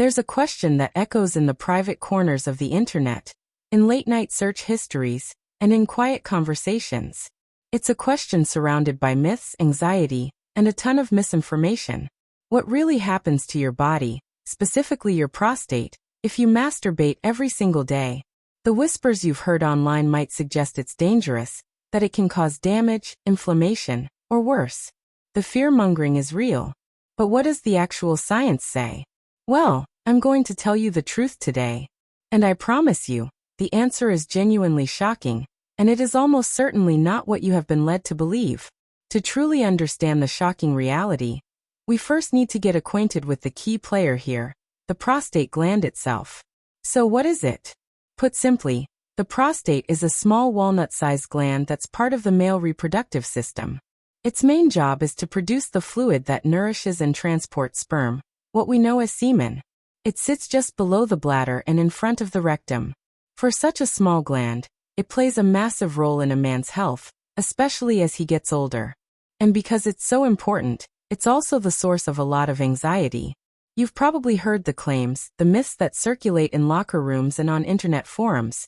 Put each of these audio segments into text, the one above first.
There's a question that echoes in the private corners of the internet, in late-night search histories, and in quiet conversations. It's a question surrounded by myths, anxiety, and a ton of misinformation. What really happens to your body, specifically your prostate, if you masturbate every single day? The whispers you've heard online might suggest it's dangerous, that it can cause damage, inflammation, or worse. The fear-mongering is real. But what does the actual science say? Well, I'm going to tell you the truth today. And I promise you, the answer is genuinely shocking, and it is almost certainly not what you have been led to believe. To truly understand the shocking reality, we first need to get acquainted with the key player here, the prostate gland itself. So what is it? Put simply, the prostate is a small walnut-sized gland that's part of the male reproductive system. Its main job is to produce the fluid that nourishes and transports sperm, what we know as semen. It sits just below the bladder and in front of the rectum. For such a small gland, it plays a massive role in a man's health, especially as he gets older. And because it's so important, it's also the source of a lot of anxiety. You've probably heard the claims, the myths that circulate in locker rooms and on internet forums,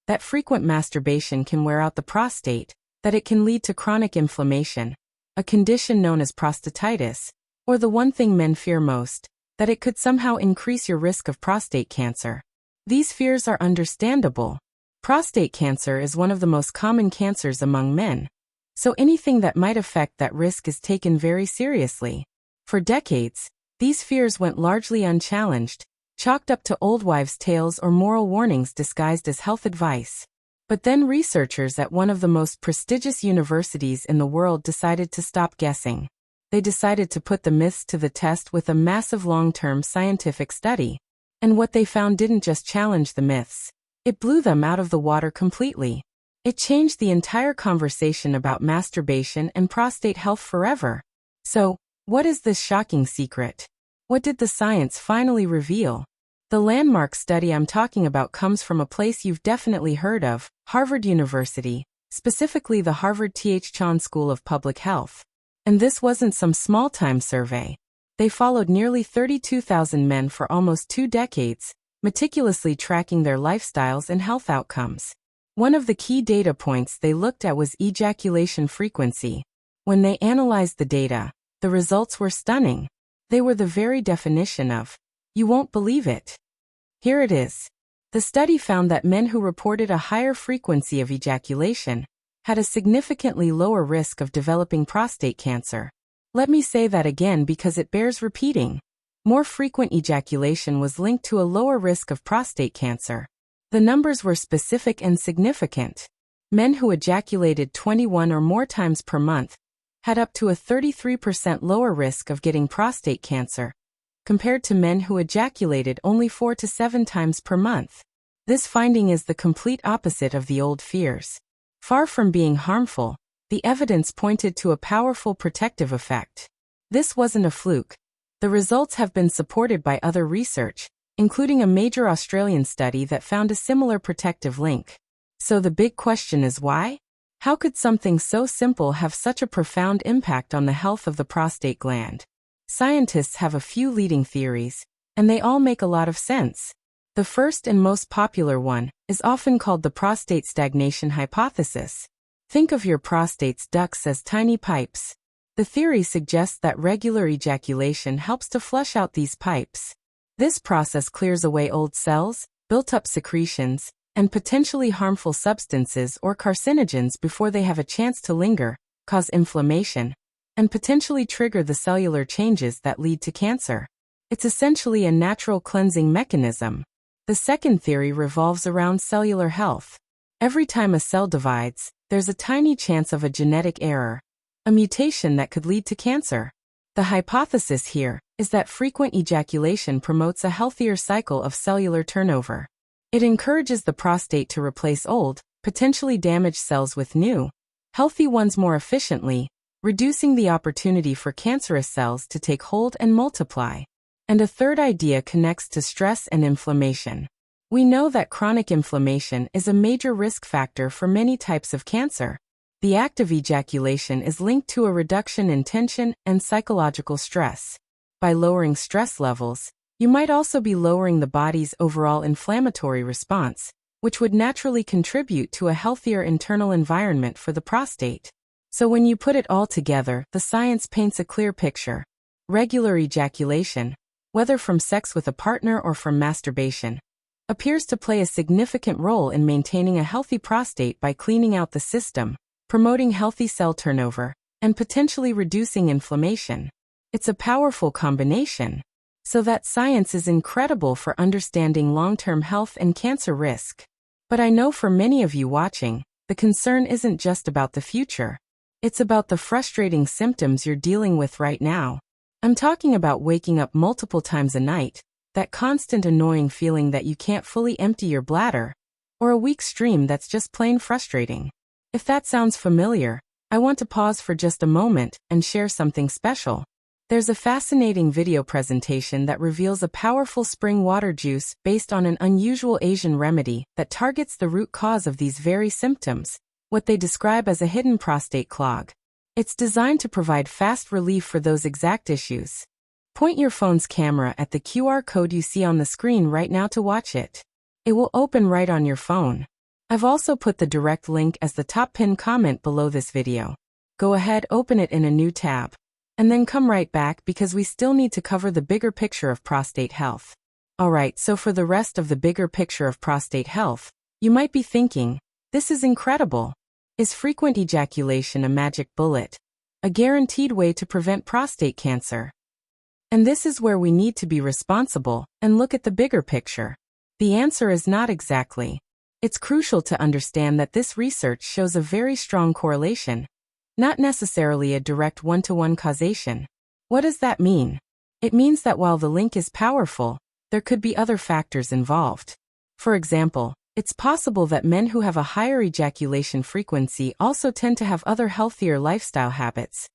that frequent masturbation can wear out the prostate, that it can lead to chronic inflammation, a condition known as prostatitis, or the one thing men fear most, that it could somehow increase your risk of prostate cancer. These fears are understandable. Prostate cancer is one of the most common cancers among men, so anything that might affect that risk is taken very seriously. For decades, these fears went largely unchallenged, chalked up to old wives' tales or moral warnings disguised as health advice. But then researchers at one of the most prestigious universities in the world decided to stop guessing. They decided to put the myths to the test with a massive long-term scientific study. And what they found didn't just challenge the myths. It blew them out of the water completely. It changed the entire conversation about masturbation and prostate health forever. So, what is this shocking secret? What did the science finally reveal? The landmark study I'm talking about comes from a place you've definitely heard of, Harvard University, specifically the Harvard T.H. Chan School of Public Health. And this wasn't some small-time survey. They followed nearly 32,000 men for almost 2 decades, meticulously tracking their lifestyles and health outcomes. One of the key data points they looked at was ejaculation frequency. When they analyzed the data, the results were stunning. They were the very definition of, "You won't believe it." Here it is. The study found that men who reported a higher frequency of ejaculation had a significantly lower risk of developing prostate cancer. Let me say that again because it bears repeating. More frequent ejaculation was linked to a lower risk of prostate cancer. The numbers were specific and significant. Men who ejaculated 21 or more times per month had up to a 33% lower risk of getting prostate cancer, compared to men who ejaculated only 4 to 7 times per month. This finding is the complete opposite of the old fears. Far from being harmful, the evidence pointed to a powerful protective effect. This wasn't a fluke. The results have been supported by other research, including a major Australian study that found a similar protective link. So the big question is why? How could something so simple have such a profound impact on the health of the prostate gland? Scientists have a few leading theories, and they all make a lot of sense. The first and most popular one is often called the prostate stagnation hypothesis. Think of your prostate's ducts as tiny pipes. The theory suggests that regular ejaculation helps to flush out these pipes. This process clears away old cells, built-up secretions, and potentially harmful substances or carcinogens before they have a chance to linger, cause inflammation, and potentially trigger the cellular changes that lead to cancer. It's essentially a natural cleansing mechanism. The second theory revolves around cellular health. Every time a cell divides, there's a tiny chance of a genetic error, a mutation that could lead to cancer. The hypothesis here is that frequent ejaculation promotes a healthier cycle of cellular turnover. It encourages the prostate to replace old, potentially damaged cells with new, healthy ones more efficiently, reducing the opportunity for cancerous cells to take hold and multiply. And a third idea connects to stress and inflammation. We know that chronic inflammation is a major risk factor for many types of cancer. The act of ejaculation is linked to a reduction in tension and psychological stress. By lowering stress levels, You might also be lowering the body's overall inflammatory response, which would naturally contribute to a healthier internal environment for the prostate. So when you put it all together, the science paints a clear picture. Regular ejaculation, whether from sex with a partner or from masturbation, appears to play a significant role in maintaining a healthy prostate by cleaning out the system, promoting healthy cell turnover, and potentially reducing inflammation. It's a powerful combination. So that science is incredible for understanding long-term health and cancer risk. But I know for many of you watching, the concern isn't just about the future. It's about the frustrating symptoms you're dealing with right now. I'm talking about waking up multiple times a night, that constant annoying feeling that you can't fully empty your bladder, or a weak stream that's just plain frustrating. If that sounds familiar, I want to pause for just a moment and share something special. There's a fascinating video presentation that reveals a powerful spring water juice based on an unusual Asian remedy that targets the root cause of these very symptoms, what they describe as a hidden prostate clog. It's designed to provide fast relief for those exact issues. Point your phone's camera at the QR code you see on the screen right now to watch it. It will open right on your phone. I've also put the direct link as the top pinned comment below this video. Go ahead, open it in a new tab. And then come right back because we still need to cover the bigger picture of prostate health. Alright, so for the rest of the bigger picture of prostate health, you might be thinking, this is incredible. Is frequent ejaculation a magic bullet? A guaranteed way to prevent prostate cancer? And this is where we need to be responsible and look at the bigger picture. The answer is not exactly. It's crucial to understand that this research shows a very strong correlation, not necessarily a direct one-to-one causation. What does that mean? It means that while the link is powerful, there could be other factors involved. For example, it's possible that men who have a higher ejaculation frequency also tend to have other healthier lifestyle habits.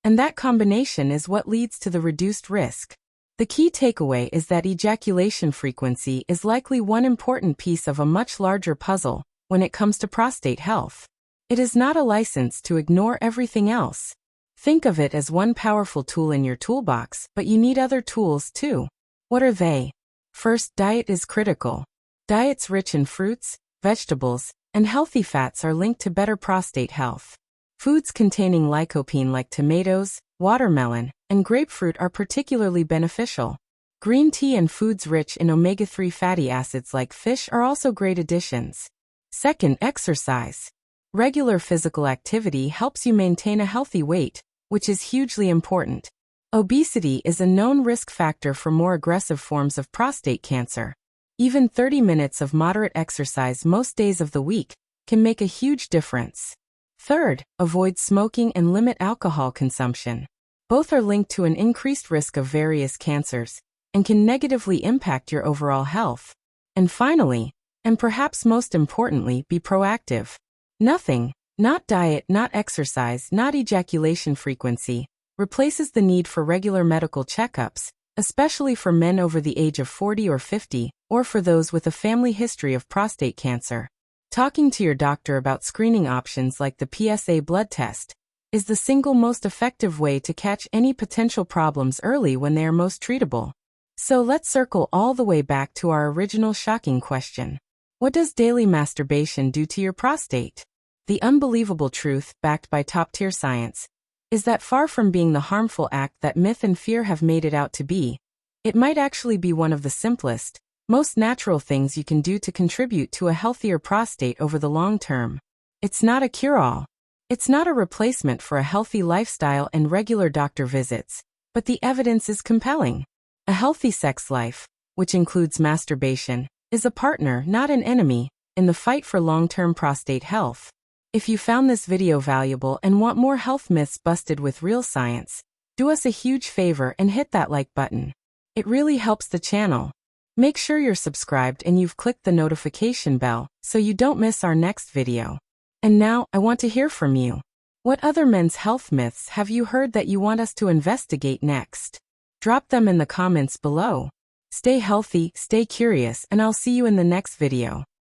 And that combination is what leads to the reduced risk. The key takeaway is that ejaculation frequency is likely one important piece of a much larger puzzle when it comes to prostate health. It is not a license to ignore everything else. Think of it as one powerful tool in your toolbox, but you need other tools too. What are they? First, diet is critical. Diets rich in fruits, vegetables, and healthy fats are linked to better prostate health. Foods containing lycopene like tomatoes, watermelon, and grapefruit are particularly beneficial. Green tea and foods rich in omega-3 fatty acids like fish are also great additions. Second, exercise. Regular physical activity helps you maintain a healthy weight, which is hugely important. Obesity is a known risk factor for more aggressive forms of prostate cancer. Even 30 minutes of moderate exercise most days of the week can make a huge difference. Third, avoid smoking and limit alcohol consumption. Both are linked to an increased risk of various cancers and can negatively impact your overall health. And finally, and perhaps most importantly, be proactive. Nothing, not diet, not exercise, not ejaculation frequency, replaces the need for regular medical checkups, especially for men over the age of 40 or 50, or for those with a family history of prostate cancer. Talking to your doctor about screening options like the PSA blood test is the single most effective way to catch any potential problems early when they are most treatable. So let's circle all the way back to our original shocking question. What does daily masturbation do to your prostate? The unbelievable truth, backed by top-tier science, is that far from being the harmful act that myth and fear have made it out to be, it might actually be one of the simplest, most natural things you can do to contribute to a healthier prostate over the long term. It's not a cure-all. It's not a replacement for a healthy lifestyle and regular doctor visits, but the evidence is compelling. A healthy sex life, which includes masturbation, is a partner, not an enemy, in the fight for long-term prostate health. If you found this video valuable and want more health myths busted with real science, do us a huge favor and hit that like button. It really helps the channel. Make sure you're subscribed and you've clicked the notification bell so you don't miss our next video. And now, I want to hear from you. What other men's health myths have you heard that you want us to investigate next? Drop them in the comments below. Stay healthy, stay curious, and I'll see you in the next video.